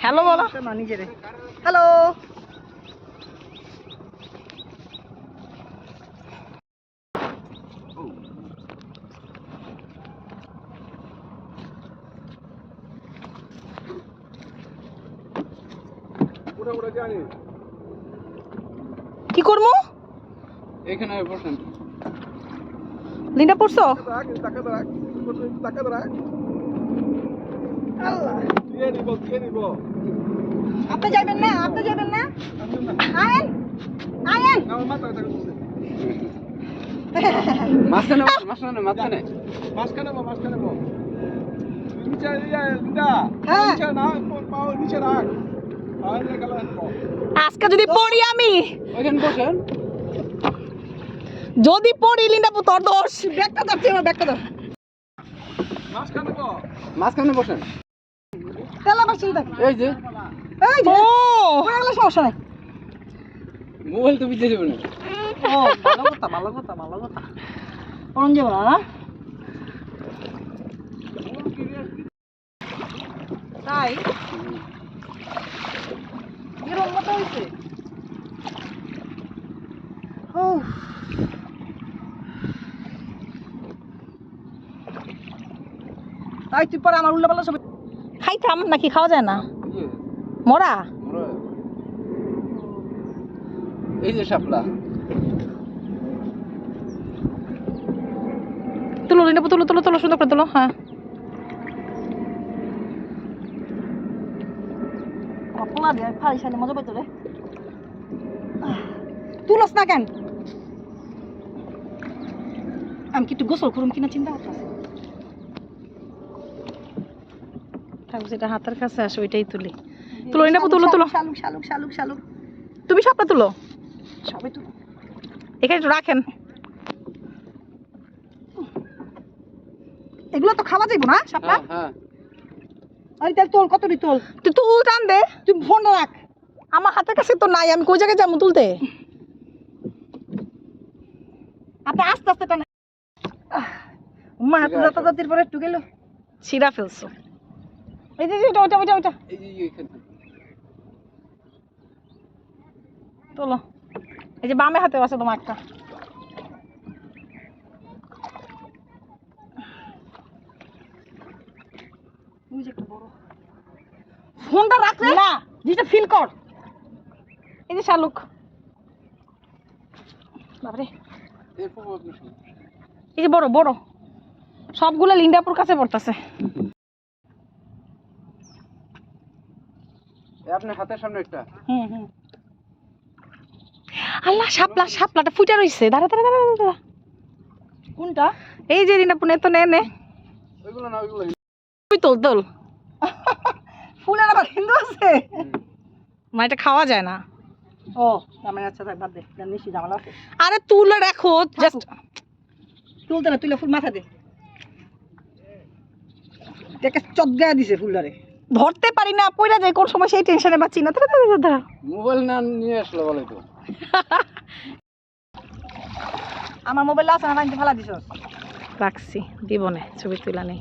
hello বলো না নিজেরে হ্যালো কি করবো এখানে বসেন লিন্ডা পড়ছো আপনি যাবেন না আয়েন আয়েন মাঝখানে আজকে যদি পড়ি আমি ওইখানে বসেন যদি পড়ি লিন্ডা তোর দোষ ব্যাগটা ধরছি আমার ব্যাগটা ধর মাঝখানে বসেন তেলা বাসি দেখ এই যে এই যে ও পড়ে গেলে সমস্যা নাই মোবাইল তো বিদ্যে যাবে না ও ভালো কথা অরণ যাবো না তাই এরকম মতো হয়েছে ও তাই তুই পরে আমার উল্লা পাল্লা সব খাইতাম নাকি খাওয়া যায় না মরা এই যে শাপলা তুলো লিন্ডা তুলো সুন্দর করে তুলো হ্যাঁ পোলা দিয়ে ফাড়ি সাইলে মজা পাইতো রে তুলস না কেন আমি কি একটু গোসল করুম কিনা চিন্তা করতেছি থাকুক যেটা হাতের কাছে আসে ওইটাই তুলি তুলো লিন্ডা তুলো শালুক তুমি সবটা তুলো সবাই তুলো এখানে একটু রাখেন এগুলো তো খাওয়া যাইব না সাপলা হ্যাঁ আরে তাহলে তোল কতটি তোল তুই তুল টান দে তুই ফোন রাখ আমার হাতের কাছে তো নাই আমি কই জায়গায় যাবো তুলতে আপনি আস্তে আস্তে টানে মা হাতে যাতায়াতের পরে একটু গেল ছিঁড়া ফেলছো এই যে ওটা এই যে এখানে তোলো এই যে বামে হাতে আছে তোমার একটা ফোনটা রাখ না যেটা ফিল কর এই যে শালুক বাবারে এই যে বড় সবগুলো লিন্ডাপুর কাছে পড়তেছে আপনার হাতের সামনে একটা হুম আল্লাহ শাপলাটা ফুটা রইছে দাঁড়া কোনটা এই যে লিন্ডাপুর নে তো নে ওইগুলো না ওইগুলো তুই তোল ফুলের আবার হিন্দু আছে মানে এটা খাওয়া যায় না ও আমার আচ্ছা তাই বাদ দে নিশি জামালা আছে আরে তুলে রাখো জাস্ট তুলতে না তুলে ফুল মাথা দে দেখে চদগায় দিছে ফুলটারে ধরতে পারি না পয়রা যায় কোন সময় সেই টেনশনে বাঁচি না দাঁড়া মোবাইল না নিয়ে আসলে ভালো তো আমার মোবাইল আছে না ভাঙতে ফেলা দিছ রাখছি দিব না ছবি তুলা নেই